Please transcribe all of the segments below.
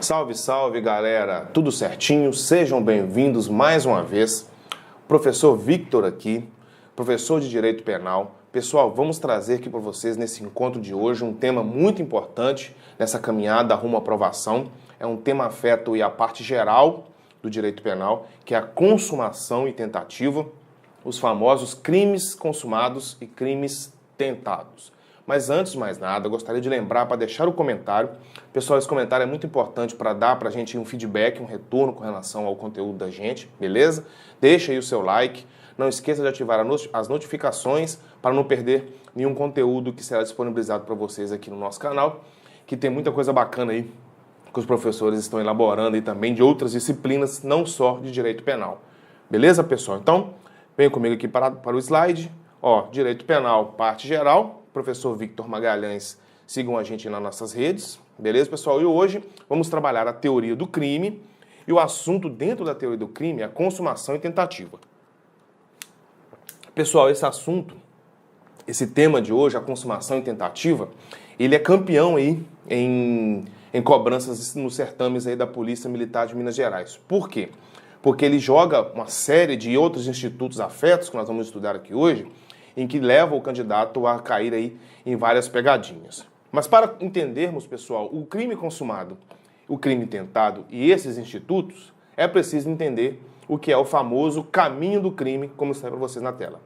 Salve, salve, galera! Tudo certinho? Sejam bem-vindos mais uma vez. Professor Victor aqui, professor de Direito Penal. Pessoal, vamos trazer aqui para vocês nesse encontro de hoje um tema muito importante nessa caminhada rumo à aprovação. É um tema afeto a parte geral do direito penal, que é a consumação e tentativa, os famosos crimes consumados e crimes tentados. Mas antes de mais nada, eu gostaria de lembrar para deixar o comentário. Pessoal, esse comentário é muito importante para dar para a gente um feedback, um retorno com relação ao conteúdo da gente, beleza? Deixa aí o seu like. Não esqueça de ativar as notificações para não perder nenhum conteúdo que será disponibilizado para vocês aqui no nosso canal, que tem muita coisa bacana aí que os professores estão elaborando e também de outras disciplinas, não só de direito penal. Beleza, pessoal? Então, venha comigo aqui para o slide. Ó, direito penal, parte geral. Professor Victor Magalhães, sigam a gente nas nossas redes, beleza, pessoal? E hoje vamos trabalhar a teoria do crime e o assunto dentro da teoria do crime é a consumação e tentativa. Pessoal, esse assunto, esse tema de hoje, a consumação e tentativa, ele é campeão aí em cobranças nos certames aí da Polícia Militar de Minas Gerais. Por quê? Porque ele joga uma série de outros institutos afetos, que nós vamos estudar aqui hoje, em que leva o candidato a cair aí em várias pegadinhas. Mas para entendermos, pessoal, o crime consumado, o crime tentado e esses institutos, é preciso entender o que é o famoso caminho do crime, como está para vocês na tela.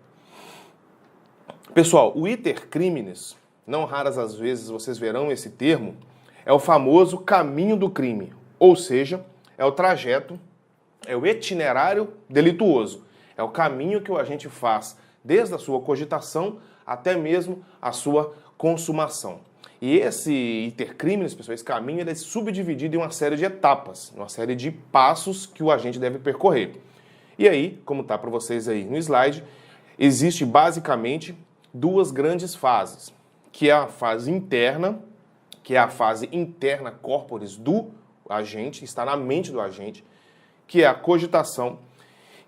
Pessoal, o iter criminis, não raras às vezes vocês verão esse termo, é o famoso caminho do crime, ou seja, é o trajeto, é o itinerário delituoso, é o caminho que o agente faz desde a sua cogitação até mesmo a sua consumação. E esse iter criminis, pessoal, esse caminho ele é subdividido em uma série de etapas, uma série de passos que o agente deve percorrer. E aí, como está para vocês aí no slide, existe basicamente duas grandes fases, que é a fase interna, que é a fase interna corporis do agente, está na mente do agente, que é a cogitação,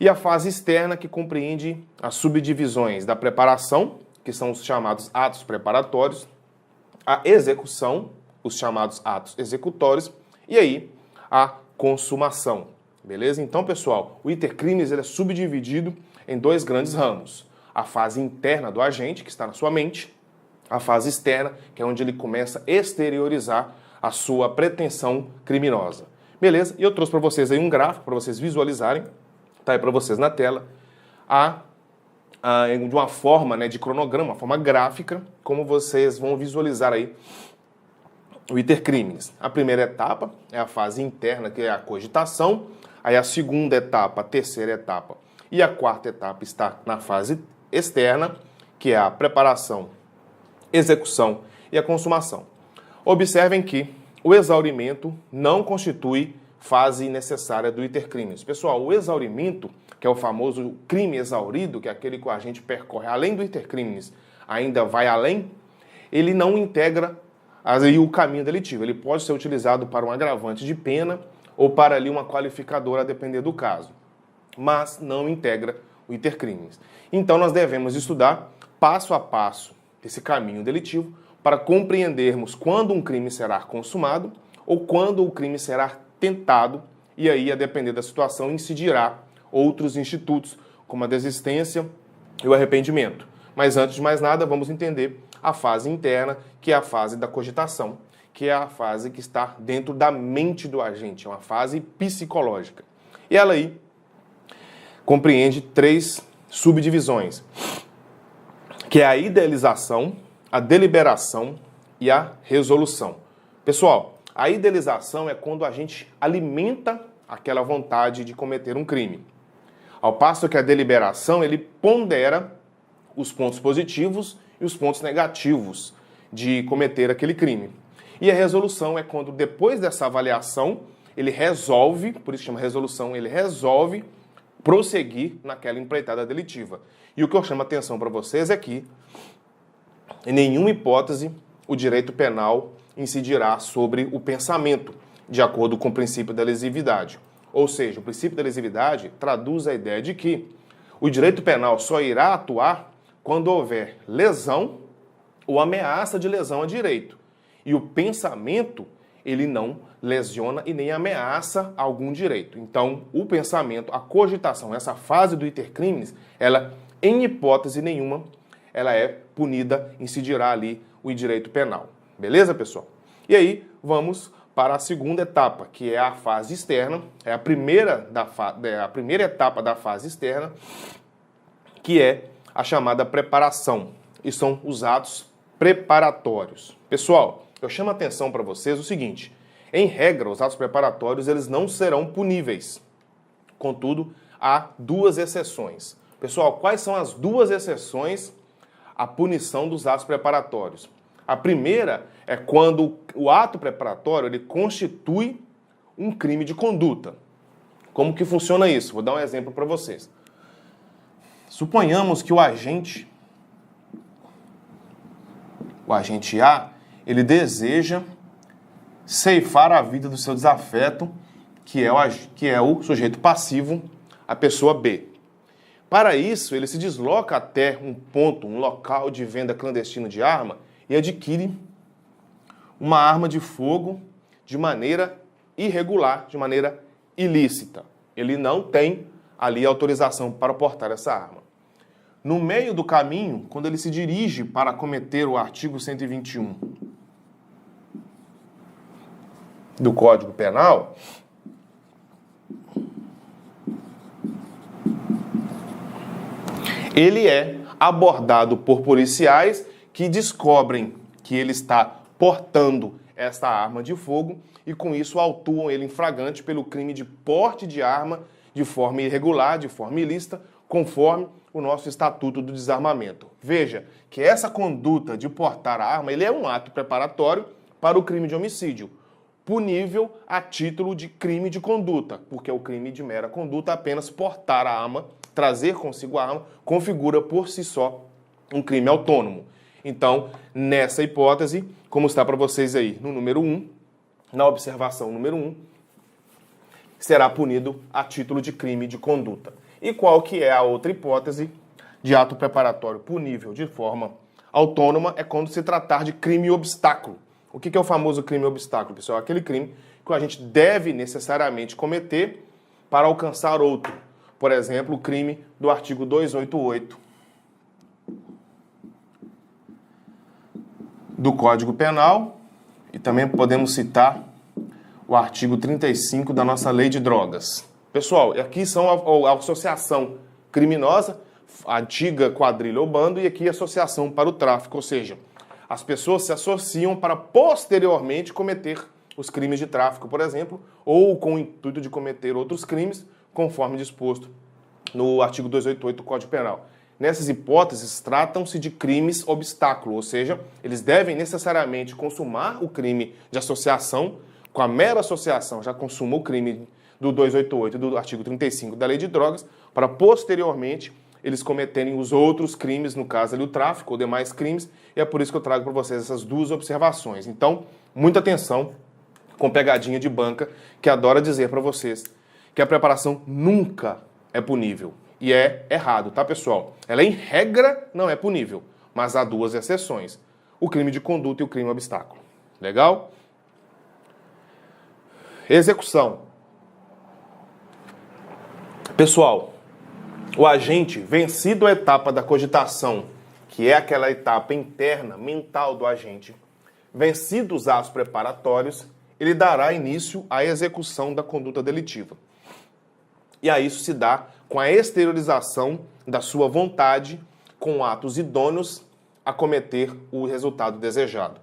e a fase externa, que compreende as subdivisões da preparação, que são os chamados atos preparatórios, a execução, os chamados atos executórios, e aí a consumação. Beleza? Então, pessoal, o iter criminis ele é subdividido em dois grandes ramos. A fase interna do agente, que está na sua mente, a fase externa, que é onde ele começa a exteriorizar a sua pretensão criminosa. Beleza? E eu trouxe para vocês aí um gráfico para vocês visualizarem. Tá aí para vocês na tela, de uma forma, né, de cronograma, uma forma gráfica, como vocês vão visualizar aí o iter criminis. A primeira etapa é a fase interna, que é a cogitação, aí a segunda etapa, a terceira etapa e a quarta etapa está na fase externa, que é a preparação, execução e a consumação. Observem que o exaurimento não constitui fase necessária do iter criminis. Pessoal, o exaurimento, que é o famoso crime exaurido, que é aquele que o agente percorre além do iter criminis, ainda vai além, ele não integra aí o caminho delitivo. Ele pode ser utilizado para um agravante de pena ou para ali uma qualificadora, a depender do caso, mas não integra o iter criminis. Então nós devemos estudar passo a passo esse caminho delitivo para compreendermos quando um crime será consumado ou quando o crime será tentado, e aí, a depender da situação, incidirá outros institutos, como a desistência e o arrependimento. Mas antes de mais nada, vamos entender a fase interna, que é a fase da cogitação, que é a fase que está dentro da mente do agente, é uma fase psicológica. E ela aí compreende três subdivisões, que é a idealização, a deliberação e a resolução. Pessoal, a idealização é quando a gente alimenta aquela vontade de cometer um crime. Ao passo que a deliberação, ele pondera os pontos positivos e os pontos negativos de cometer aquele crime. E a resolução é quando, depois dessa avaliação, ele resolve, por isso chama resolução, ele resolve prosseguir naquela empreitada delitiva. E o que eu chamo a atenção para vocês é que, em nenhuma hipótese, o direito penal incidirá sobre o pensamento, de acordo com o princípio da lesividade. Ou seja, o princípio da lesividade traduz a ideia de que o direito penal só irá atuar quando houver lesão ou ameaça de lesão a direito. E o pensamento, ele não lesiona e nem ameaça algum direito. Então, o pensamento, a cogitação, essa fase do iter criminis, ela, em hipótese nenhuma, ela é punida, incidirá ali o direito penal. Beleza, pessoal? E aí, vamos para a segunda etapa, que é a fase externa, é a primeira etapa da fase externa, que é a chamada preparação, e são os atos preparatórios. Pessoal, eu chamo a atenção para vocês o seguinte, em regra, os atos preparatórios eles não serão puníveis, contudo, há duas exceções. Pessoal, quais são as duas exceções à punição dos atos preparatórios? A primeira é quando o ato preparatório ele constitui um crime de conduta. Como que funciona isso? Vou dar um exemplo para vocês. Suponhamos que o agente A, ele deseja ceifar a vida do seu desafeto, que é o sujeito passivo, a pessoa B. Para isso, ele se desloca até um ponto, um local de venda clandestina de arma e adquire uma arma de fogo de maneira irregular, de maneira ilícita. Ele não tem ali autorização para portar essa arma. No meio do caminho, quando ele se dirige para cometer o artigo 121 do Código Penal, ele é abordado por policiais que descobrem que ele está portando esta arma de fogo e com isso autuam ele em flagrante pelo crime de porte de arma de forma irregular, de forma ilícita, conforme o nosso Estatuto do Desarmamento. Veja que essa conduta de portar a arma, ele é um ato preparatório para o crime de homicídio, punível a título de crime de conduta, porque o crime de mera conduta, apenas portar a arma, trazer consigo a arma, configura por si só um crime autônomo. Então, nessa hipótese, como está para vocês aí no número 1, na observação número 1, será punido a título de crime de conduta. E qual que é a outra hipótese de ato preparatório punível de forma autônoma? É quando se tratar de crime obstáculo. O que é o famoso crime obstáculo, pessoal? Aquele crime que a gente deve necessariamente cometer para alcançar outro. Por exemplo, o crime do artigo 288 do Código Penal, e também podemos citar o artigo 35 da nossa Lei de Drogas. Pessoal, aqui são a associação criminosa, a antiga quadrilha ou bando, e aqui a associação para o tráfico, ou seja, as pessoas se associam para posteriormente cometer os crimes de tráfico, por exemplo, ou com o intuito de cometer outros crimes, conforme disposto no artigo 288 do Código Penal. Nessas hipóteses, tratam-se de crimes obstáculo, ou seja, eles devem necessariamente consumar o crime de associação, com a mera associação já consuma o crime do 288 e do artigo 35 da Lei de Drogas, para posteriormente eles cometerem os outros crimes, no caso ali o tráfico ou demais crimes, e é por isso que eu trago para vocês essas duas observações. Então, muita atenção com pegadinha de banca, que adora dizer para vocês que a preparação nunca é punível. E é errado, tá, pessoal? Ela, em regra, não é punível, mas há duas exceções. O crime de conduta e o crime obstáculo. Legal? Execução. Pessoal, o agente, vencido a etapa da cogitação, que é aquela etapa interna, mental do agente, vencidos os atos preparatórios, ele dará início à execução da conduta delitiva. E aí isso se dá com a exteriorização da sua vontade com atos idôneos a cometer o resultado desejado.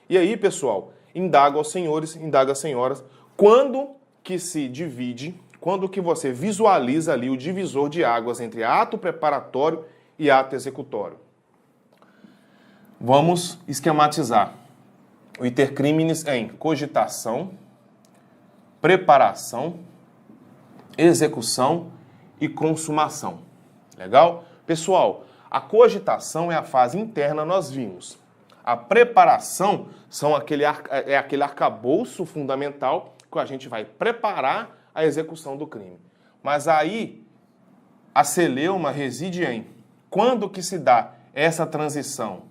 E aí, pessoal, indago aos senhores, indago às senhoras, quando que se divide, quando que você visualiza ali o divisor de águas entre ato preparatório e ato executório? Vamos esquematizar. O iter criminis em cogitação, preparação, execução e consumação. Legal? Pessoal, a cogitação é a fase interna, nós vimos. A preparação é aquele arcabouço fundamental que a gente vai preparar a execução do crime. Mas aí, a celeuma reside em quando que se dá essa transição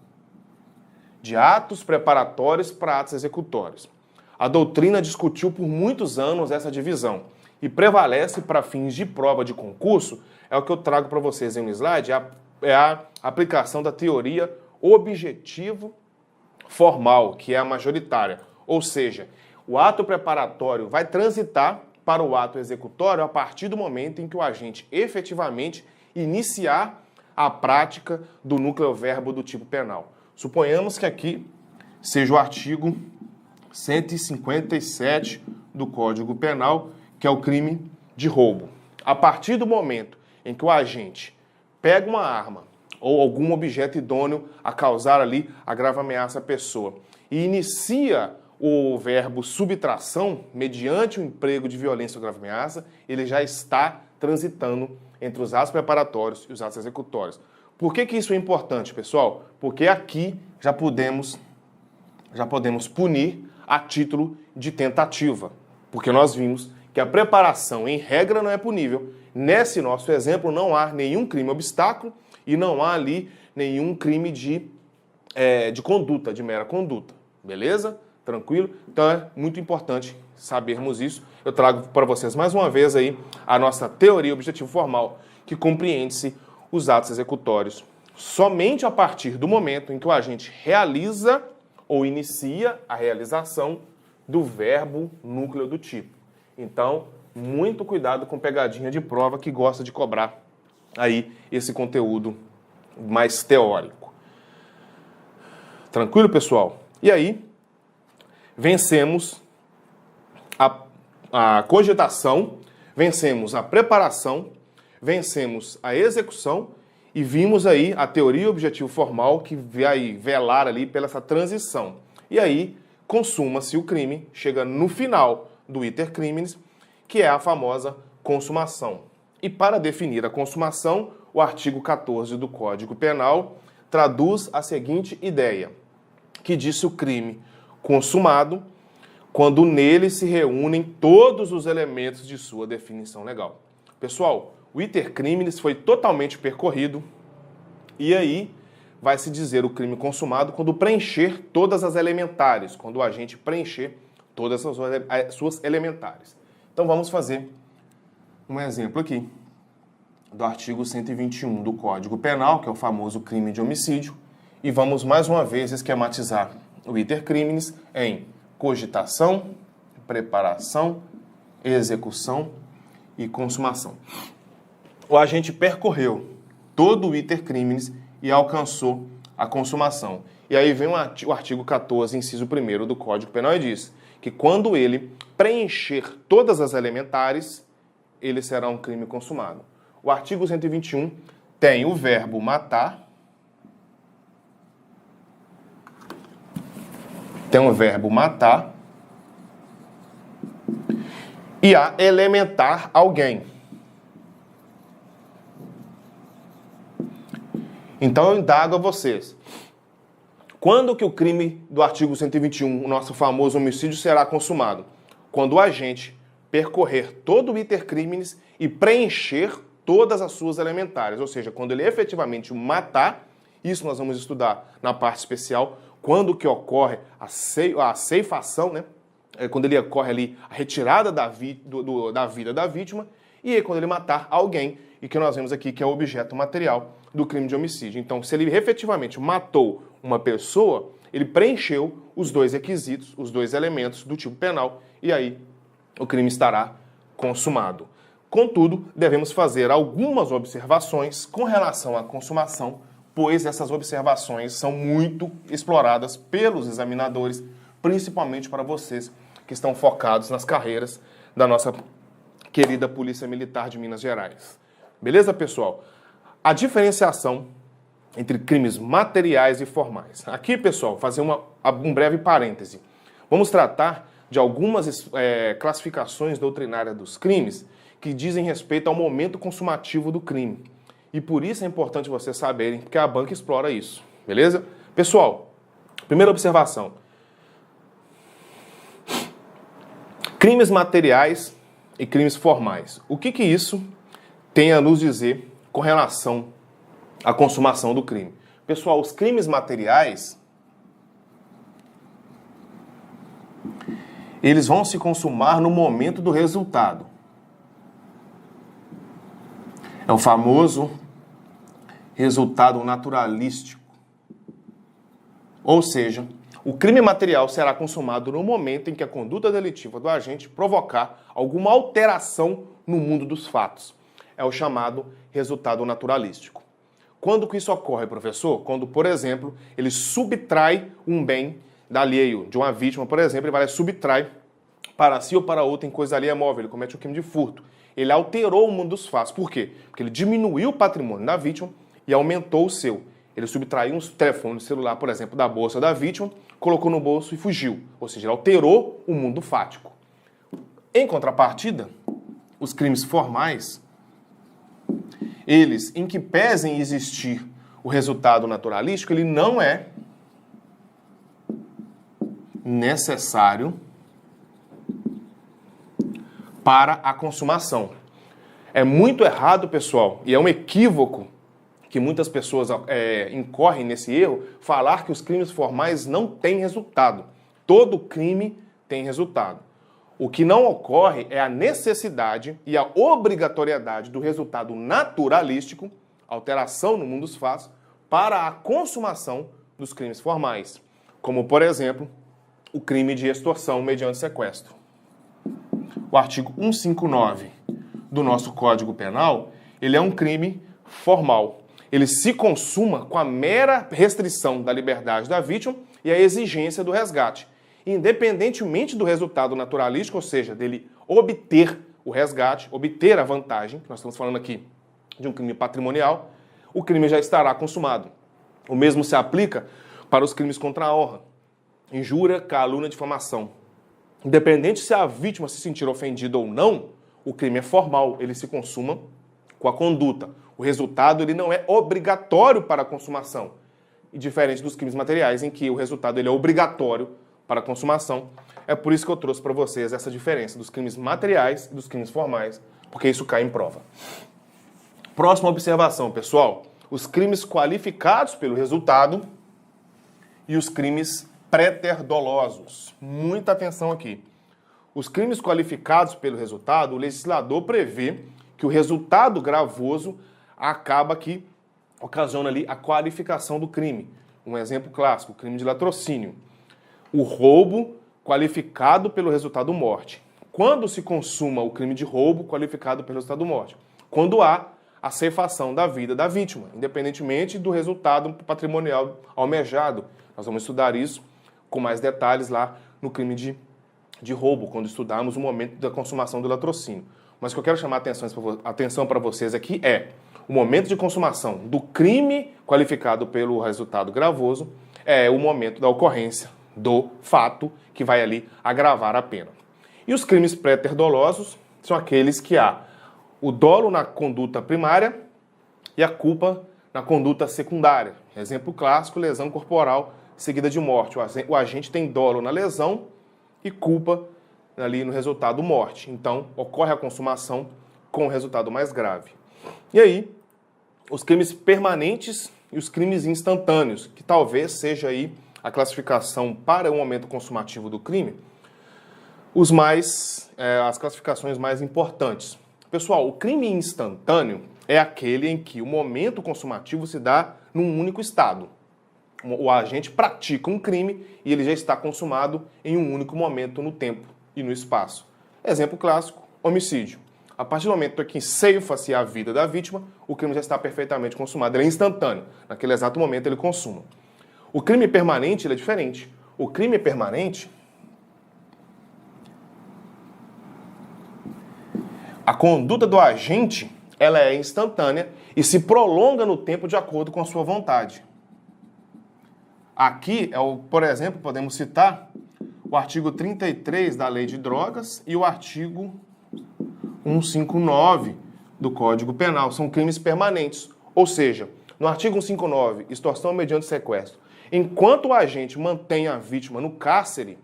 de atos preparatórios para atos executórios. A doutrina discutiu por muitos anos essa divisão e prevalece para fins de prova de concurso, é o que eu trago para vocês em um slide, é a aplicação da teoria objetivo-formal, que é a majoritária. Ou seja, o ato preparatório vai transitar para o ato executório a partir do momento em que o agente efetivamente iniciar a prática do núcleo verbo do tipo penal. Suponhamos que aqui seja o artigo 157 do Código Penal, que é o crime de roubo. A partir do momento em que o agente pega uma arma ou algum objeto idôneo a causar ali a grave ameaça à pessoa e inicia o verbo subtração mediante o emprego de violência ou grave ameaça, ele já está transitando entre os atos preparatórios e os atos executórios. Por que isso é importante, pessoal? Porque aqui já podemos punir a título de tentativa, porque nós vimos que a preparação em regra não é punível. Nesse nosso exemplo não há nenhum crime obstáculo e não há ali nenhum crime de conduta, de mera conduta, beleza? Tranquilo? Então é muito importante sabermos isso. Eu trago para vocês mais uma vez aí a nossa teoria objetivo formal, que compreende-se os atos executórios somente a partir do momento em que o agente realiza ou inicia a realização do verbo núcleo do tipo. Então, muito cuidado com pegadinha de prova que gosta de cobrar aí esse conteúdo mais teórico. Tranquilo, pessoal? E aí, vencemos a cogitação, vencemos a preparação, vencemos a execução e vimos aí a teoria objetivo formal que vai velar ali pela essa transição. E aí, consuma-se o crime, chega no final do iter criminis, que é a famosa consumação. E para definir a consumação, o artigo 14 do Código Penal traduz a seguinte ideia, que diz o crime consumado quando nele se reúnem todos os elementos de sua definição legal. Pessoal, o iter criminis foi totalmente percorrido e aí vai se dizer o crime consumado quando preencher todas as elementares, quando o agente preencher todas as suas elementares. Então vamos fazer um exemplo aqui do artigo 121 do Código Penal, que é o famoso crime de homicídio, e vamos mais uma vez esquematizar o iter criminis em cogitação, preparação, execução e consumação. O agente percorreu todo o iter criminis e alcançou a consumação. E aí vem o artigo 14, inciso 1º do Código Penal e diz que quando ele preencher todas as elementares, ele será um crime consumado. O artigo 121 tem o verbo matar, e a elementar alguém. Então eu indago a vocês. Quando que o crime do artigo 121, o nosso famoso homicídio, será consumado? Quando o agente percorrer todo o iter criminis e preencher todas as suas elementares. Ou seja, quando ele efetivamente matar, isso nós vamos estudar na parte especial, quando que ocorre a ceifação, né? Quando ele ocorre ali a retirada da vida da vítima, e aí quando ele matar alguém, e que nós vemos aqui que é o objeto material do crime de homicídio. Então, se ele efetivamente matou uma pessoa, ele preencheu os dois requisitos, os dois elementos do tipo penal, e aí o crime estará consumado. Contudo, devemos fazer algumas observações com relação à consumação, pois essas observações são muito exploradas pelos examinadores, principalmente para vocês que estão focados nas carreiras da nossa querida Polícia Militar de Minas Gerais. Beleza, pessoal? A diferenciação entre crimes materiais e formais. Aqui, pessoal, fazer um breve parêntese. Vamos tratar de algumas classificações doutrinárias dos crimes que dizem respeito ao momento consumativo do crime. E por isso é importante vocês saberem, porque a banca explora isso. Beleza? Pessoal, primeira observação. Crimes materiais e crimes formais. O que isso tem a nos dizer com relação à consumação do crime? Pessoal, os crimes materiais, eles vão se consumar no momento do resultado. É o famoso resultado naturalístico. Ou seja, o crime material será consumado no momento em que a conduta delitiva do agente provocar alguma alteração no mundo dos fatos. É o chamado resultado naturalístico. Quando que isso ocorre, professor? Quando, por exemplo, ele subtrai um bem da alheio, de uma vítima, por exemplo, ele vai lá e subtrai para si ou para outra em coisa alheia móvel, ele comete um crime de furto. Ele alterou o mundo dos fatos. Por quê? Porque ele diminuiu o patrimônio da vítima e aumentou o seu. Ele subtraiu um telefone celular, por exemplo, da bolsa da vítima, colocou no bolso e fugiu. Ou seja, ele alterou o mundo fático. Em contrapartida, os crimes formais, eles, em que pesem existir o resultado naturalístico, ele não é necessário para a consumação. É muito errado, pessoal, e é um equívoco que muitas pessoas incorrem nesse erro, falar que os crimes formais não têm resultado. Todo crime tem resultado. O que não ocorre é a necessidade e a obrigatoriedade do resultado naturalístico, alteração no mundo dos fatos, para a consumação dos crimes formais. Como, por exemplo, o crime de extorsão mediante sequestro. O artigo 159 do nosso Código Penal, ele é um crime formal. Ele se consuma com a mera restrição da liberdade da vítima e a exigência do resgate. Independentemente do resultado naturalístico, ou seja, dele obter o resgate, obter a vantagem, nós estamos falando aqui de um crime patrimonial, o crime já estará consumado. O mesmo se aplica para os crimes contra a honra, injúria, calúnia, difamação. Independente se a vítima se sentir ofendida ou não, o crime é formal, ele se consuma com a conduta. O resultado ele não é obrigatório para a consumação, e diferente dos crimes materiais, em que o resultado ele é obrigatório para a consumação. É por isso que eu trouxe para vocês essa diferença dos crimes materiais e dos crimes formais, porque isso cai em prova. Próxima observação, pessoal. Os crimes qualificados pelo resultado e os crimes préter-dolosos. Muita atenção aqui. Os crimes qualificados pelo resultado, o legislador prevê que o resultado gravoso acaba aqui, ocasiona ali a qualificação do crime. Um exemplo clássico, o crime de latrocínio. O roubo qualificado pelo resultado morte. Quando se consuma o crime de roubo qualificado pelo resultado morte? Quando há a cefação da vida da vítima, independentemente do resultado patrimonial almejado. Nós vamos estudar isso com mais detalhes lá no crime de roubo, quando estudarmos o momento da consumação do latrocínio. Mas o que eu quero chamar a atenção para vocês aqui é o momento de consumação do crime qualificado pelo resultado gravoso é o momento da ocorrência do fato que vai ali agravar a pena. E os crimes préter-dolosos são aqueles que há o dolo na conduta primária e a culpa na conduta secundária. Exemplo clássico, lesão corporal seguida de morte. O agente tem dolo na lesão e culpa ali no resultado morte. Então, ocorre a consumação com o resultado mais grave. E aí, os crimes permanentes e os crimes instantâneos, que talvez seja aí a classificação para o momento consumativo do crime, as classificações mais importantes. Pessoal, o crime instantâneo é aquele em que o momento consumativo se dá num único estado. O agente pratica um crime e ele já está consumado em um único momento no tempo e no espaço. Exemplo clássico, homicídio. A partir do momento em que ceifa-se a vida da vítima, o crime já está perfeitamente consumado. Ele é instantâneo. Naquele exato momento ele consuma. O crime permanente ele é diferente. O crime permanente, a conduta do agente ela é instantânea e se prolonga no tempo de acordo com a sua vontade. Aqui, por exemplo, podemos citar o artigo 33 da Lei de Drogas e o artigo 159 do Código Penal. São crimes permanentes. Ou seja, no artigo 159, extorsão mediante sequestro, enquanto o agente mantém a vítima no cárcere,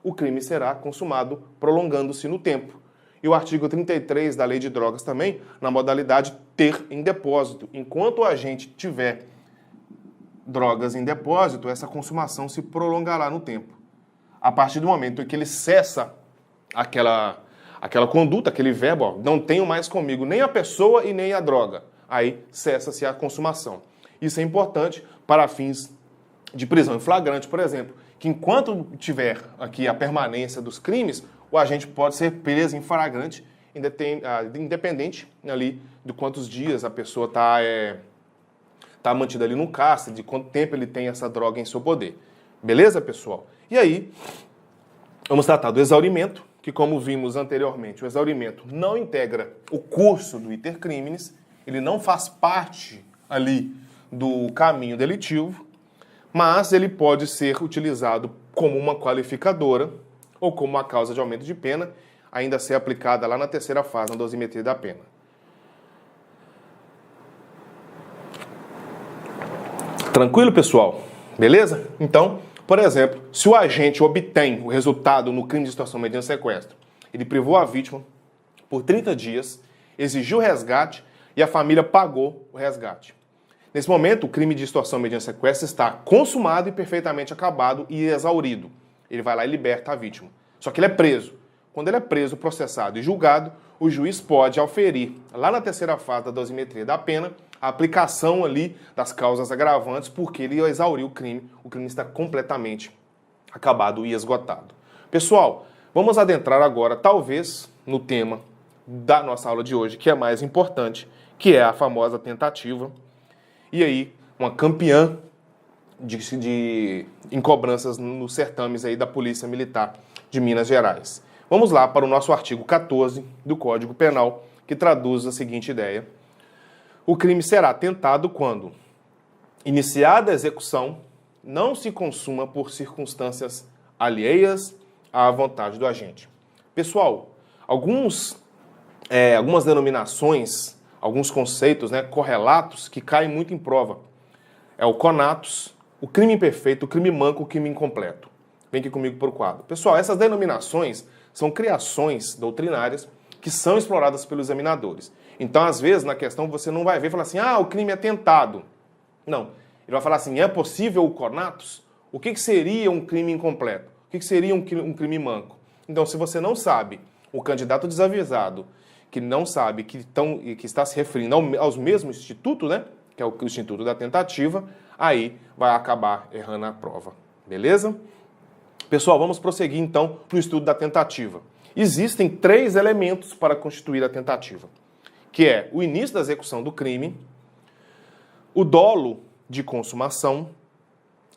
o crime será consumado prolongando-se no tempo. E o artigo 33 da Lei de Drogas também, na modalidade ter em depósito. Enquanto o agente tiver drogas em depósito, essa consumação se prolongará no tempo. A partir do momento em que ele cessa aquela conduta, aquele verbo, ó, não tenho mais comigo nem a pessoa e nem a droga. Aí cessa-se a consumação. Isso é importante para fins de prisão em flagrante, por exemplo, que enquanto tiver aqui a permanência dos crimes, o agente pode ser preso em flagrante, independente ali de quantos dias a pessoa está mantida ali no cárcere, de quanto tempo ele tem essa droga em seu poder. Beleza, pessoal? E aí, vamos tratar do exaurimento, que como vimos anteriormente, o exaurimento não integra o curso do iter criminis, ele não faz parte ali do caminho delitivo, mas ele pode ser utilizado como uma qualificadora ou como uma causa de aumento de pena, ainda a ser aplicada lá na terceira fase, na dosimetria da pena. Tranquilo, pessoal? Beleza? Então, por exemplo, se o agente obtém o resultado no crime de extorsão mediante sequestro, ele privou a vítima por 30 dias, exigiu resgate e a família pagou o resgate. Nesse momento, o crime de extorsão mediante sequestro está consumado e perfeitamente acabado e exaurido. Ele vai lá e liberta a vítima. Só que ele é preso. Quando ele é preso, processado e julgado, o juiz pode auferir, lá na terceira fase da dosimetria da pena, a aplicação ali das causas agravantes, porque ele exauriu o crime está completamente acabado e esgotado. Pessoal, vamos adentrar agora, talvez, no tema da nossa aula de hoje, que é mais importante, que é a famosa tentativa. E aí, uma campeã em cobranças nos certames aí da Polícia Militar de Minas Gerais. Vamos lá para o nosso artigo 14 do Código Penal, que traduz a seguinte ideia. O crime será tentado quando, iniciada a execução, não se consuma por circunstâncias alheias à vontade do agente. Pessoal, algumas denominações, alguns conceitos, correlatos que caem muito em prova. É o conatus, o crime imperfeito, o crime manco, o crime incompleto. Vem aqui comigo para o quadro. Pessoal, essas denominações são criações doutrinárias que são exploradas pelos examinadores. Então, às vezes, na questão, você não vai ver e falar assim, o crime é tentado. Não. Ele vai falar assim, é possível o conatus? O que seria um crime incompleto? O que seria um crime manco? Então, se você não sabe, o candidato desavisado, que não sabe que está se referindo aos mesmos institutos, que é o instituto da tentativa, aí vai acabar errando a prova. Beleza? Pessoal, vamos prosseguir então no estudo da tentativa. Existem 3 elementos para constituir a tentativa, que é o início da execução do crime, o dolo de consumação,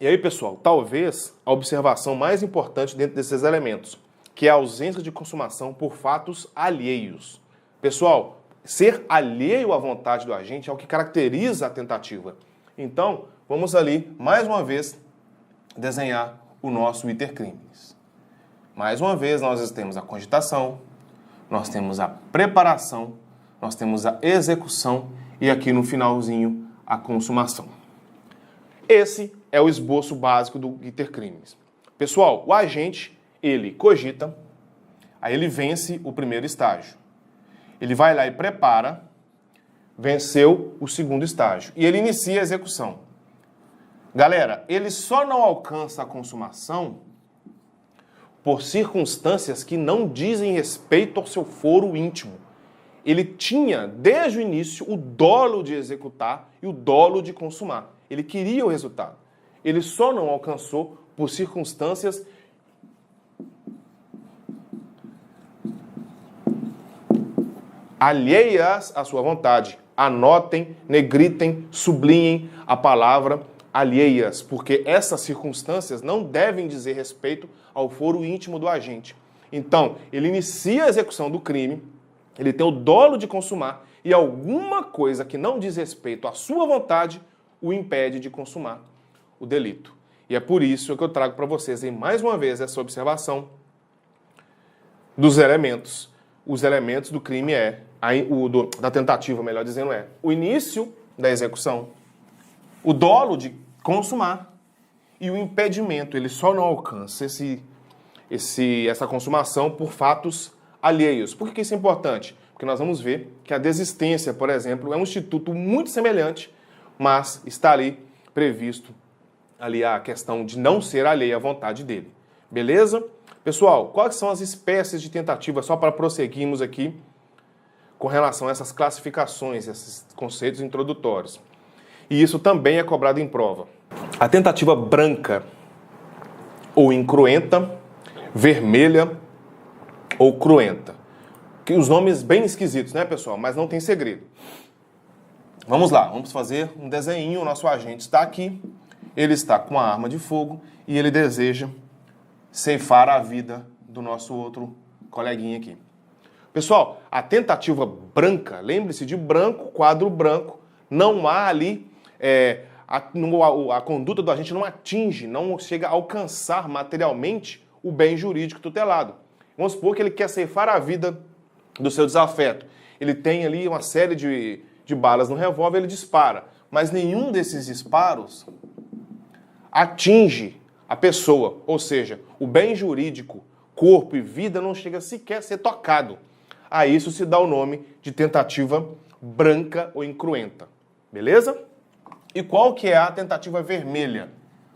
e aí, pessoal, talvez a observação mais importante dentro desses elementos, que é a ausência de consumação por fatos alheios. Pessoal, ser alheio à vontade do agente é o que caracteriza a tentativa. Então, vamos ali, mais uma vez, desenhar o nosso iter criminis. Mais uma vez, nós temos a cogitação, nós temos a preparação, nós temos a execução e aqui no finalzinho, a consumação. Esse é o esboço básico do iter criminis. Pessoal, o agente, ele cogita, aí ele vence o primeiro estágio. Ele vai lá e prepara, venceu o segundo estágio. E ele inicia a execução. Galera, ele só não alcança a consumação por circunstâncias que não dizem respeito ao seu foro íntimo. Ele tinha, desde o início, o dolo de executar e o dolo de consumar. Ele queria o resultado. Ele só não alcançou por circunstâncias alheias à sua vontade. Anotem, negritem, sublinhem a palavra alheias, porque essas circunstâncias não devem dizer respeito ao foro íntimo do agente. Então, ele inicia a execução do crime, ele tem o dolo de consumar e alguma coisa que não diz respeito à sua vontade o impede de consumar o delito. E é por isso que eu trago para vocês, mais uma vez, essa observação dos elementos. Os elementos do crime da tentativa, melhor dizendo, o início da execução, o dolo de consumar e o impedimento. Ele só não alcança essa consumação por fatos alheios. Por que isso é importante? Porque nós vamos ver que a desistência, por exemplo, é um instituto muito semelhante, mas está ali previsto ali a questão de não ser alheio à vontade dele. Beleza? Pessoal, quais são as espécies de tentativa, só para prosseguirmos aqui com relação a essas classificações, esses conceitos introdutórios. E isso também é cobrado em prova. A tentativa branca ou incruenta, vermelha ou cruenta. Que os nomes bem esquisitos, né, pessoal? Mas não tem segredo. Vamos lá, vamos fazer um desenho. O nosso agente está aqui, ele está com a arma de fogo e ele deseja ceifar a vida do nosso outro coleguinha aqui. Pessoal, a tentativa branca, lembre-se de branco, quadro branco, não há ali, a conduta do agente não atinge, não chega a alcançar materialmente o bem jurídico tutelado. Vamos supor que ele quer ceifar a vida do seu desafeto. Ele tem ali uma série de balas no revólver, ele dispara, mas nenhum desses disparos atinge a pessoa, ou seja, o bem jurídico, corpo e vida não chega sequer a ser tocado. A isso se dá o nome de tentativa branca ou incruenta. Beleza? E qual que é a tentativa vermelha?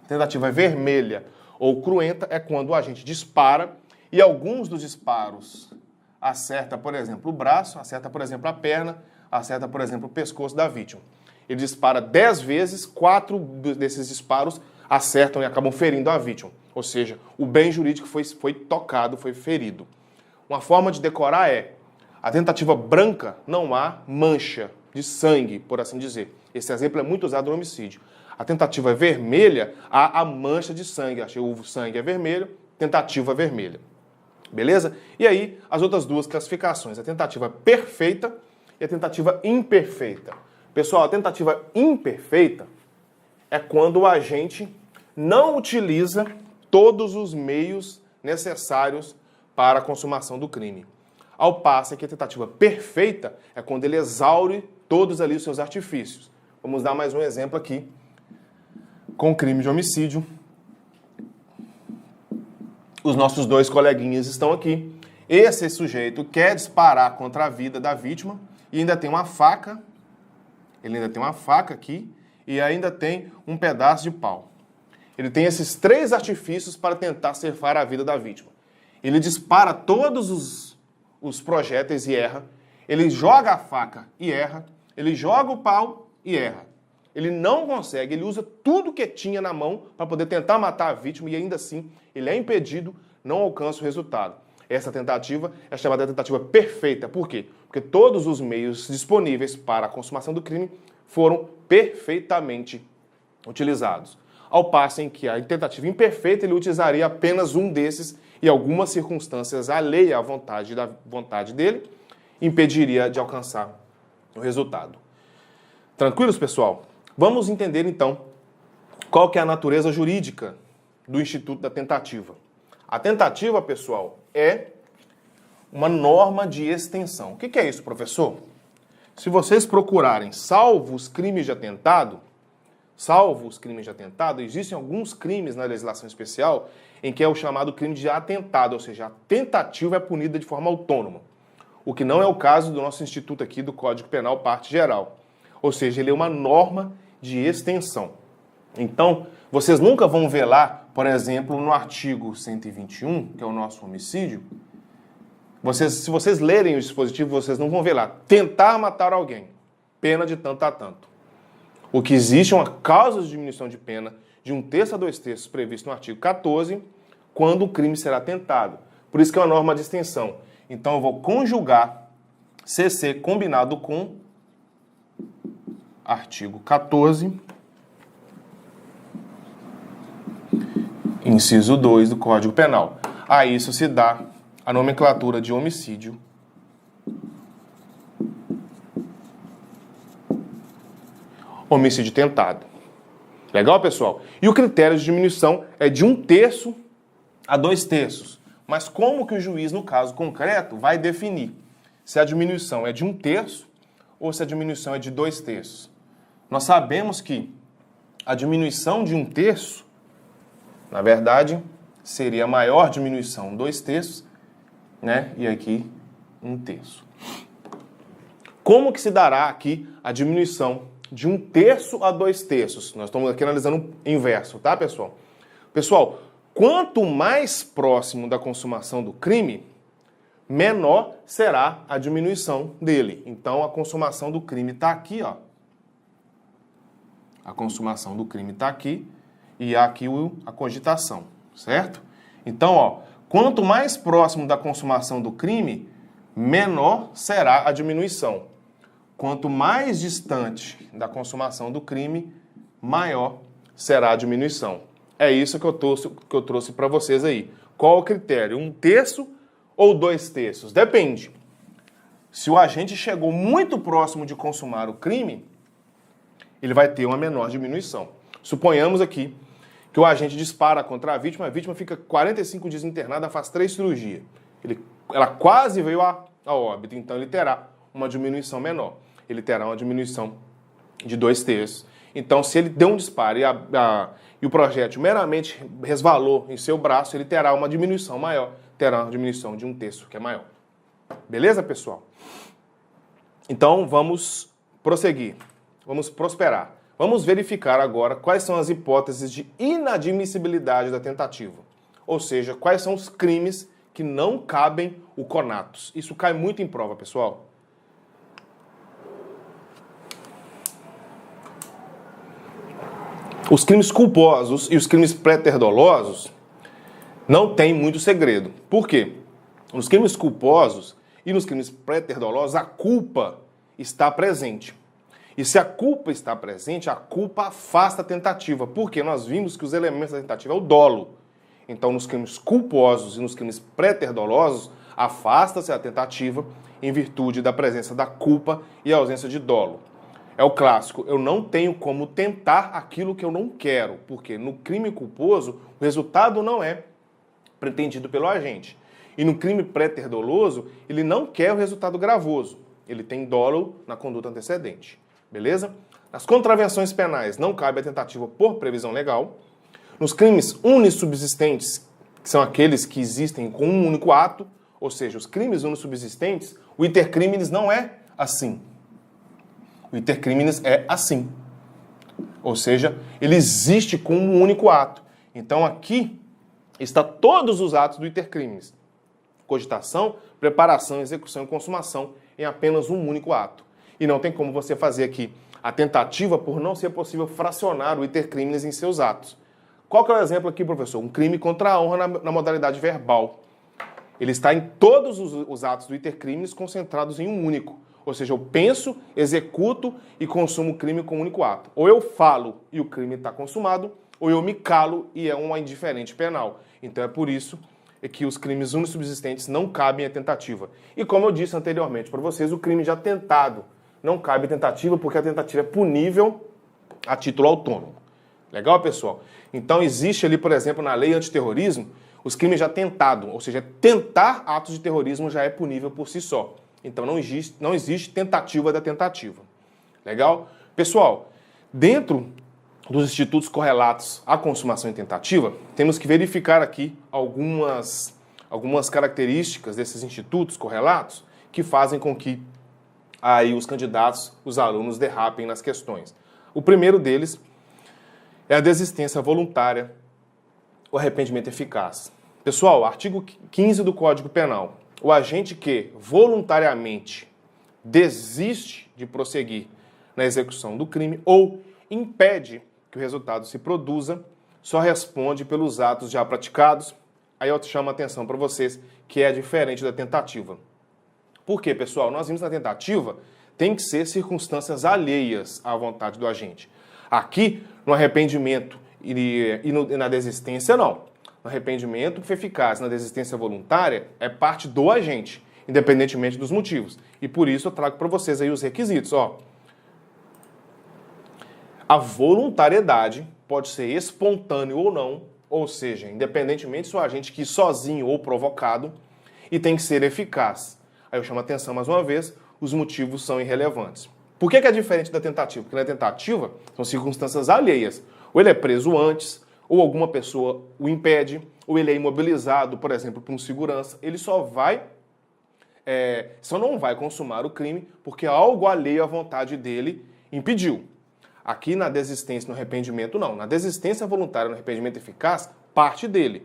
A tentativa vermelha ou cruenta é quando o agente dispara e alguns dos disparos acerta, por exemplo, o braço, acerta, por exemplo, a perna, acerta, por exemplo, o pescoço da vítima. Ele dispara 10 vezes, 4 desses disparos acertam e acabam ferindo a vítima. Ou seja, o bem jurídico foi tocado, foi ferido. Uma forma de decorar é: a tentativa branca não há mancha de sangue, por assim dizer. Esse exemplo é muito usado no homicídio. A tentativa vermelha há a mancha de sangue. O sangue é vermelho, tentativa vermelha. Beleza? E aí, as outras duas classificações, a tentativa perfeita e a tentativa imperfeita. Pessoal, a tentativa imperfeita é quando o agente não utiliza todos os meios necessários para a consumação do crime. Ao passo que a tentativa perfeita é quando ele exaure todos ali os seus artifícios. Vamos dar mais um exemplo aqui com o crime de homicídio. Os nossos dois coleguinhas estão aqui. Esse sujeito quer disparar contra a vida da vítima e ainda tem uma faca. Ele ainda tem uma faca aqui e ainda tem um pedaço de pau. Ele tem esses 3 artifícios para tentar ceifar a vida da vítima. Ele dispara todos os projéteis e erra. Ele joga a faca e erra. Ele joga o pau e erra. Ele não consegue, ele usa tudo que tinha na mão para poder tentar matar a vítima e ainda assim ele é impedido, não alcança o resultado. Essa tentativa é chamada de tentativa perfeita. Por quê? Porque todos os meios disponíveis para a consumação do crime foram perfeitamente utilizados. Ao passo em que a tentativa imperfeita ele utilizaria apenas um desses e algumas circunstâncias alheias à vontade dele impediria de alcançar o resultado. Tranquilos, pessoal? Vamos entender então qual que é a natureza jurídica do Instituto da Tentativa. A tentativa, pessoal, é uma norma de extensão. O que é isso, professor? Se vocês procurarem salvo os crimes de atentado, existem alguns crimes na legislação especial em que é o chamado crime de atentado, ou seja, a tentativa é punida de forma autônoma. O que não é o caso do nosso instituto aqui do Código Penal, parte geral. Ou seja, ele é uma norma de extensão. Então, vocês nunca vão ver lá, por exemplo, no artigo 121, que é o nosso homicídio, se vocês lerem o dispositivo, vocês não vão ver lá, tentar matar alguém, pena de tanto a tanto. O que existe é uma causa de diminuição de pena de 1/3 a 2/3 previsto no artigo 14, quando o crime será tentado. Por isso que é uma norma de extensão. Então eu vou conjugar CC combinado com artigo 14, inciso 2 do Código Penal. A isso se dá a nomenclatura de homicídio tentado. Legal, pessoal? E o critério de diminuição é de 1/3 a 2/3. Mas como que o juiz, no caso concreto, vai definir se a diminuição é de 1/3 ou se a diminuição é de 2/3? Nós sabemos que a diminuição de 1/3, na verdade, seria a maior diminuição, 2/3, né? E aqui 1/3. Como que se dará aqui a diminuição de 1/3 a 2/3? Nós estamos aqui analisando o inverso, tá, pessoal? Pessoal, Quanto mais próximo da consumação do crime, menor será a diminuição dele. Então, a consumação do crime está aqui, ó. A consumação do crime está aqui e aqui a cogitação, certo? Então, ó, quanto mais próximo da consumação do crime, menor será a diminuição. Quanto mais distante da consumação do crime, maior será a diminuição. É isso que eu trouxe para vocês aí. Qual o critério? 1/3 ou 2/3? Depende. Se o agente chegou muito próximo de consumar o crime, ele vai ter uma menor diminuição. Suponhamos aqui que o agente dispara contra a vítima fica 45 dias internada, faz 3 cirurgias. Ela quase veio a óbito, então ele terá uma diminuição menor. Ele terá uma diminuição de 2/3. Então, se ele deu um disparo e o projétil meramente resvalou em seu braço, ele terá uma diminuição maior, terá uma diminuição de 1/3, que é maior. Beleza, pessoal? Então, vamos prosseguir. Vamos prosperar. Vamos verificar agora quais são as hipóteses de inadmissibilidade da tentativa. Ou seja, quais são os crimes que não cabem o conatus. Isso cai muito em prova, pessoal. Os crimes culposos e os crimes pré-dolosos não tem muito segredo. Por quê? Nos crimes culposos e nos crimes pré-dolosos, a culpa está presente. E se a culpa está presente, a culpa afasta a tentativa. Porque nós vimos que os elementos da tentativa é o dolo. Então, nos crimes culposos e nos crimes pré-dolosos, afasta-se a tentativa em virtude da presença da culpa e ausência de dolo. É o clássico, eu não tenho como tentar aquilo que eu não quero, porque no crime culposo o resultado não é pretendido pelo agente. E no crime pré-doloso, ele não quer o resultado gravoso, ele tem dolo na conduta antecedente, beleza? Nas contravenções penais não cabe a tentativa por previsão legal. Nos crimes unissubsistentes, que são aqueles que existem com um único ato, ou seja, os crimes unissubsistentes, o iter criminis não é assim. O iter criminis é assim. Ou seja, ele existe com um único ato. Então aqui está todos os atos do iter criminis. Cogitação, preparação, execução e consumação em apenas um único ato. E não tem como você fazer aqui a tentativa por não ser possível fracionar o iter criminis em seus atos. Qual que é o exemplo aqui, professor? Um crime contra a honra na modalidade verbal. Ele está em todos os atos do iter criminis concentrados em um único. Ou seja, eu penso, executo e consumo o crime com um único ato. Ou eu falo e o crime está consumado, ou eu me calo e é uma indiferente penal. Então é por isso que os crimes unissubsistentes não cabem à tentativa. E como eu disse anteriormente para vocês, o crime já tentado não cabe tentativa porque a tentativa é punível a título autônomo. Legal, pessoal? Então existe ali, por exemplo, na lei antiterrorismo, os crimes já tentado, ou seja, tentar atos de terrorismo já é punível por si só. Então não existe tentativa da tentativa. Legal? Pessoal, dentro dos institutos correlatos à consumação e tentativa, temos que verificar aqui algumas características desses institutos correlatos que fazem com que aí os candidatos, os alunos, derrapem nas questões. O primeiro deles é a desistência voluntária, o arrependimento eficaz. Pessoal, artigo 15 do Código Penal. O agente que voluntariamente desiste de prosseguir na execução do crime ou impede que o resultado se produza, só responde pelos atos já praticados. Aí eu chamo a atenção para vocês que é diferente da tentativa. Por quê, pessoal? Nós vimos na tentativa, tem que ser circunstâncias alheias à vontade do agente. Aqui, no arrependimento e na desistência, não. No arrependimento eficaz, na desistência voluntária, é parte do agente, independentemente dos motivos. E por isso eu trago para vocês aí os requisitos. Ó. A voluntariedade pode ser espontâneo ou não, ou seja, independentemente se o agente quis sozinho ou provocado, e tem que ser eficaz. Aí eu chamo a atenção mais uma vez, os motivos são irrelevantes. Por que é diferente da tentativa? Porque na tentativa são circunstâncias alheias. Ou ele é preso antes, ou alguma pessoa o impede, ou ele é imobilizado, por exemplo, por um segurança. Ele só não vai consumar o crime porque algo alheio à vontade dele impediu. Aqui na desistência, no arrependimento, não. Na desistência voluntária, no arrependimento eficaz, parte dele.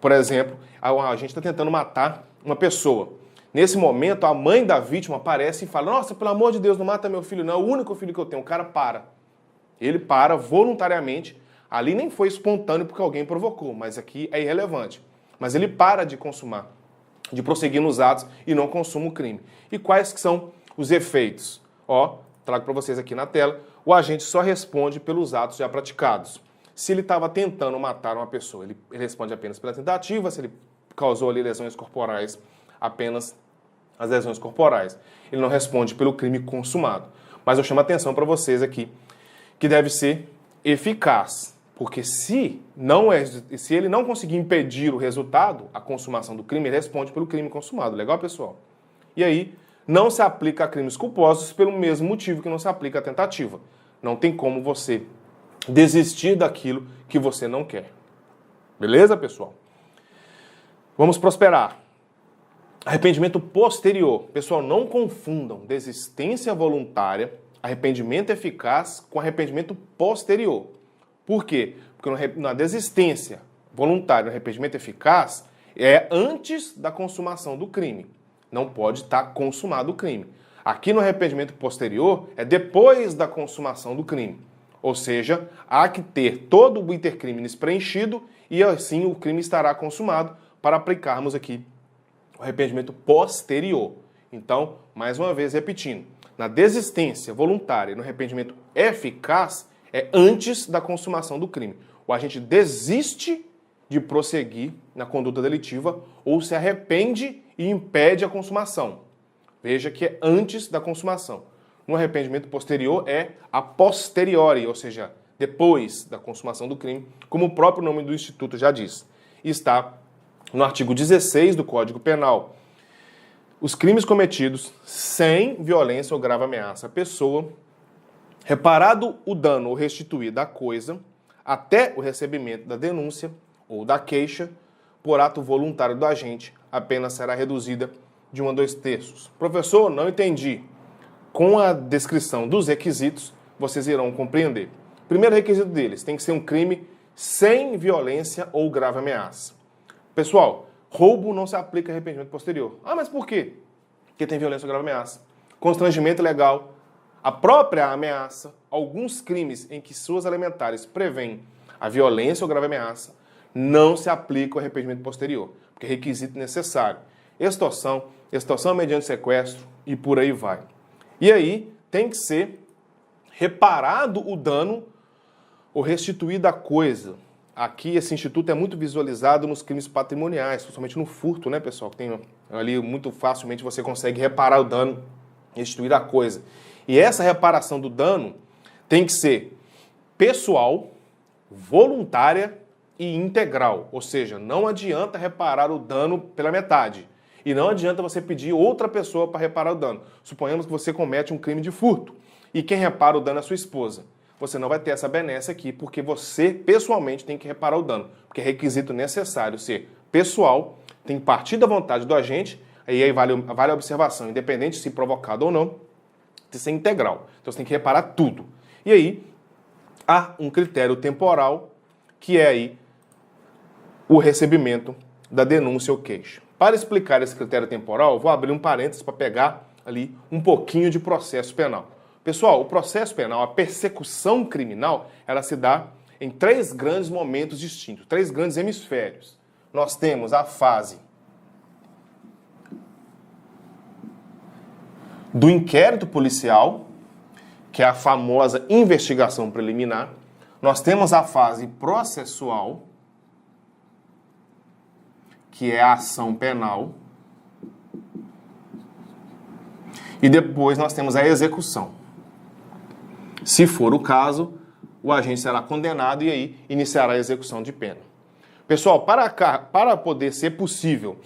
Por exemplo, a gente está tentando matar uma pessoa. Nesse momento, a mãe da vítima aparece e fala: nossa, pelo amor de Deus, não mata meu filho, não, é o único filho que eu tenho. O cara para. Ele para voluntariamente. Ali nem foi espontâneo porque alguém provocou, mas aqui é irrelevante. Mas ele para de consumar, de prosseguir nos atos e não consuma o crime. E quais que são os efeitos? Ó, trago para vocês aqui na tela. O agente só responde pelos atos já praticados. Se ele estava tentando matar uma pessoa, ele responde apenas pela tentativa. Se ele causou ali lesões corporais, apenas as lesões corporais. Ele não responde pelo crime consumado. Mas eu chamo a atenção para vocês aqui que deve ser eficaz. Porque se ele não conseguir impedir o resultado, a consumação do crime, ele responde pelo crime consumado. Legal, pessoal? E aí, não se aplica a crimes culposos pelo mesmo motivo que não se aplica a tentativa. Não tem como você desistir daquilo que você não quer. Beleza, pessoal? Vamos prosperar. Arrependimento posterior. Pessoal, não confundam desistência voluntária, arrependimento eficaz com arrependimento posterior. Por quê? Porque na desistência voluntária, no arrependimento eficaz, é antes da consumação do crime. Não pode estar consumado o crime. Aqui no arrependimento posterior, é depois da consumação do crime. Ou seja, há que ter todo o intercrimes preenchido e assim o crime estará consumado para aplicarmos aqui o arrependimento posterior. Então, mais uma vez repetindo, na desistência voluntária e no arrependimento eficaz, é antes da consumação do crime. O agente desiste de prosseguir na conduta delitiva ou se arrepende e impede a consumação. Veja que é antes da consumação. No arrependimento posterior é a posteriori, ou seja, depois da consumação do crime, como o próprio nome do Instituto já diz. Está no artigo 16 do Código Penal. Os crimes cometidos sem violência ou grave ameaça à pessoa, reparado o dano ou restituída a coisa, até o recebimento da denúncia ou da queixa, por ato voluntário do agente, a pena será reduzida de 1 a 2/3. Professor, não entendi. Com a descrição dos requisitos, vocês irão compreender. Primeiro requisito deles, tem que ser um crime sem violência ou grave ameaça. Pessoal, roubo não se aplica a arrependimento posterior. Ah, mas por quê? Porque tem violência ou grave ameaça. Constrangimento legal, a própria ameaça, alguns crimes em que suas elementares prevêem a violência ou grave ameaça, não se aplica ao arrependimento posterior, porque é requisito necessário. Extorsão mediante sequestro e por aí vai. E aí tem que ser reparado o dano ou restituída a coisa. Aqui esse instituto é muito visualizado nos crimes patrimoniais, principalmente no furto, né, pessoal? Que tem ali muito facilmente você consegue reparar o dano, restituir a coisa. E essa reparação do dano tem que ser pessoal, voluntária e integral. Ou seja, não adianta reparar o dano pela metade. E não adianta você pedir outra pessoa para reparar o dano. Suponhamos que você comete um crime de furto e quem repara o dano é a sua esposa. Você não vai ter essa benesse aqui porque você pessoalmente tem que reparar o dano. Porque é requisito necessário ser pessoal, tem que partir da vontade do agente, aí vale a observação, independente se provocado ou não, de ser integral. Então você tem que reparar tudo. E aí há um critério temporal que é aí o recebimento da denúncia ou queixa. Para explicar esse critério temporal, vou abrir um parênteses para pegar ali um pouquinho de processo penal. Pessoal, o processo penal, a persecução criminal, ela se dá em 3 grandes momentos distintos, 3 grandes hemisférios. Nós temos a fase do inquérito policial, que é a famosa investigação preliminar. Nós temos a fase processual, que é a ação penal. E depois nós temos a execução. Se for o caso, o agente será condenado e aí iniciará a execução de pena. Pessoal, para poder ser possível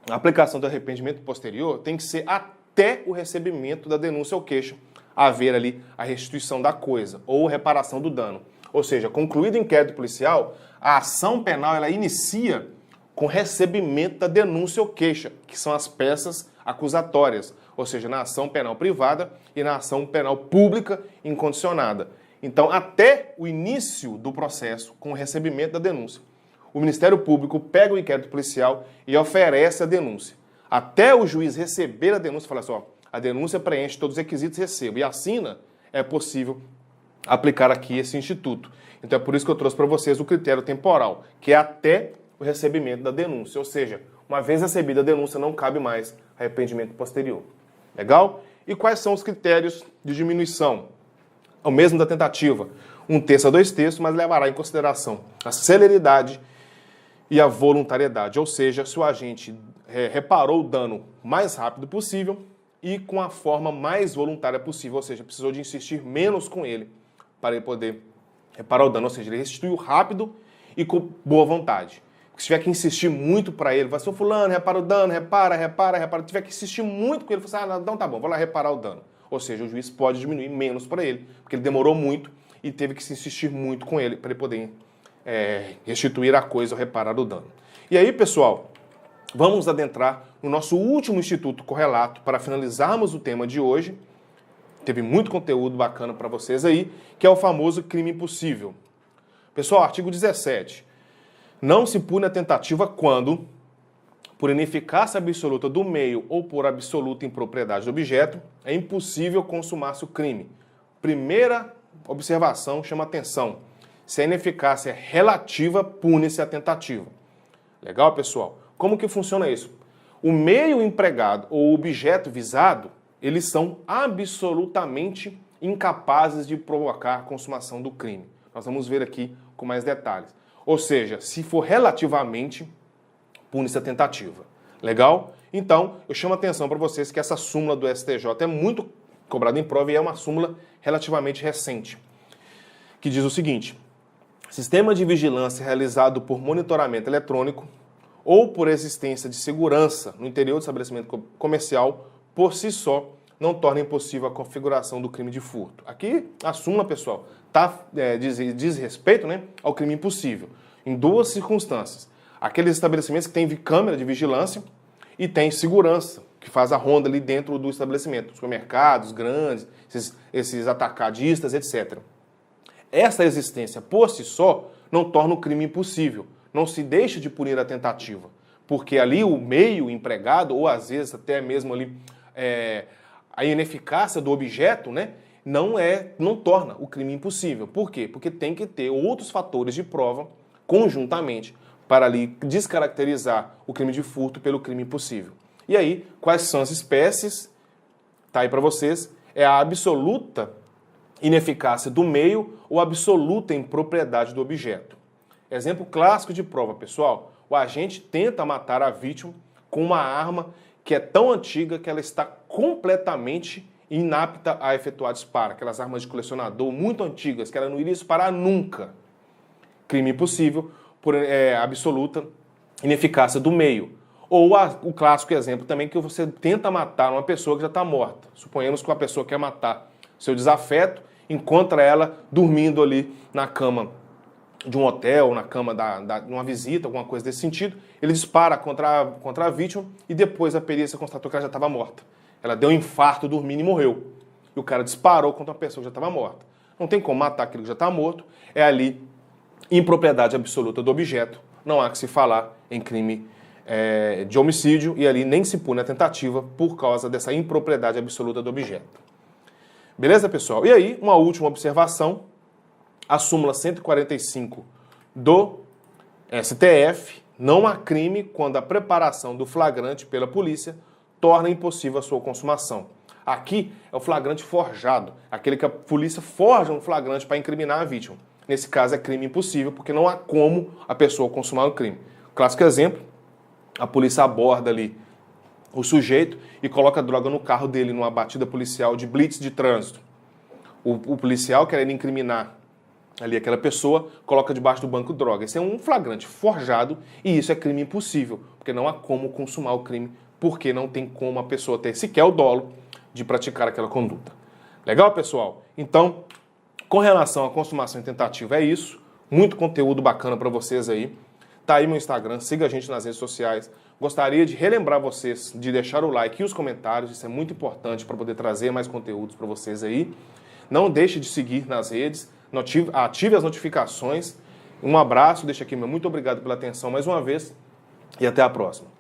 a aplicação do arrependimento posterior, tem que ser até o recebimento da denúncia ou queixa, haver ali a restituição da coisa ou reparação do dano. Ou seja, concluído o inquérito policial, a ação penal ela inicia com recebimento da denúncia ou queixa, que são as peças acusatórias, ou seja, na ação penal privada e na ação penal pública incondicionada. Então, até o início do processo, com o recebimento da denúncia. o Ministério Público pega o inquérito policial e oferece a denúncia. Até o juiz receber a denúncia, fala assim, ó, a denúncia preenche todos os requisitos, recebo, e assina, é possível aplicar aqui esse instituto. Então é por isso que eu trouxe para vocês o critério temporal, que é até o recebimento da denúncia, ou seja, uma vez recebida a denúncia não cabe mais arrependimento posterior. Legal? E quais são os critérios de diminuição? É o mesmo da tentativa, 1/3 a 2/3, mas levará em consideração a celeridade e a voluntariedade, ou seja, se o agente reparou o dano mais rápido possível e com a forma mais voluntária possível, ou seja, precisou de insistir menos com ele para ele poder reparar o dano, ou seja, ele restituiu rápido e com boa vontade. Porque se tiver que insistir muito para ele, vai ser o fulano, repara o dano, repara, tiver que insistir muito com ele, você fala, não, tá bom, vou lá reparar o dano. Ou seja, o juiz pode diminuir menos para ele, porque ele demorou muito e teve que se insistir muito com ele para ele poder restituir a coisa ou reparar o dano. E aí, pessoal, vamos adentrar no nosso último instituto correlato para finalizarmos o tema de hoje. Teve muito conteúdo bacana para vocês aí, que é o famoso crime impossível. Pessoal, artigo 17. Não se pune a tentativa quando, por ineficácia absoluta do meio ou por absoluta impropriedade do objeto, é impossível consumar-se o crime. Primeira observação chama atenção. Se a ineficácia é relativa, pune-se a tentativa. Legal, pessoal? Como que funciona isso? O meio empregado ou o objeto visado, eles são absolutamente incapazes de provocar a consumação do crime. Nós vamos ver aqui com mais detalhes. Ou seja, se for relativamente, pune-se a tentativa. Legal? Então, eu chamo a atenção para vocês que essa súmula do STJ é muito cobrada em prova e é uma súmula relativamente recente, que diz o seguinte: sistema de vigilância realizado por monitoramento eletrônico ou por existência de segurança no interior do estabelecimento comercial, por si só, não torna impossível a configuração do crime de furto. Aqui, a súmula, pessoal, diz respeito, né, ao crime impossível, em duas circunstâncias. Aqueles estabelecimentos que têm câmera de vigilância e tem segurança, que faz a ronda ali dentro do estabelecimento, supermercados grandes, esses atacadistas, etc. Essa existência, por si só, não torna o crime impossível. Não se deixa de punir a tentativa, porque ali o meio empregado, ou às vezes até mesmo ali a ineficácia do objeto, né, não torna o crime impossível. Por quê? Porque tem que ter outros fatores de prova conjuntamente para ali descaracterizar o crime de furto pelo crime impossível. E aí, quais são as espécies? Tá aí para vocês. É a absoluta ineficácia do meio ou absoluta impropriedade do objeto. Exemplo clássico de prova, pessoal. O agente tenta matar a vítima com uma arma que é tão antiga que ela está completamente inapta a efetuar disparo. Aquelas armas de colecionador muito antigas, que ela não iria disparar nunca. Crime impossível por absoluta ineficácia do meio. Ou o clássico exemplo também que você tenta matar uma pessoa que já está morta. Suponhamos que uma pessoa quer matar seu desafeto, encontra ela dormindo ali na cama de um hotel, na cama de uma visita, alguma coisa desse sentido. Ele dispara contra a vítima e depois a perícia constatou que ela já estava morta. Ela deu um infarto dormindo e morreu. E o cara disparou contra uma pessoa que já estava morta. Não tem como matar aquele que já está morto. É ali impropriedade absoluta do objeto. Não há que se falar em crime de homicídio e ali nem se pune a tentativa por causa dessa impropriedade absoluta do objeto. Beleza, pessoal? E aí, uma última observação. A súmula 145 do STF, não há crime quando a preparação do flagrante pela polícia torna impossível a sua consumação. Aqui é o flagrante forjado, aquele que a polícia forja um flagrante para incriminar a vítima. Nesse caso é crime impossível, porque não há como a pessoa consumar o crime. Clássico exemplo, a polícia aborda ali o sujeito e coloca droga no carro dele numa batida policial de blitz de trânsito. O policial querendo incriminar ali aquela pessoa, coloca debaixo do banco droga. Esse é um flagrante forjado e isso é crime impossível, porque não há como consumar o crime, porque não tem como a pessoa ter sequer o dolo de praticar aquela conduta. Legal, pessoal? Então, com relação à consumação em tentativa, é isso. Muito conteúdo bacana para vocês aí. Tá aí meu Instagram, siga a gente nas redes sociais. Gostaria de relembrar vocês de deixar o like e os comentários, isso é muito importante para poder trazer mais conteúdos para vocês aí. Não deixe de seguir nas redes, ative as notificações Um abraço, deixa aqui meu muito obrigado pela atenção mais uma vez e até a próxima.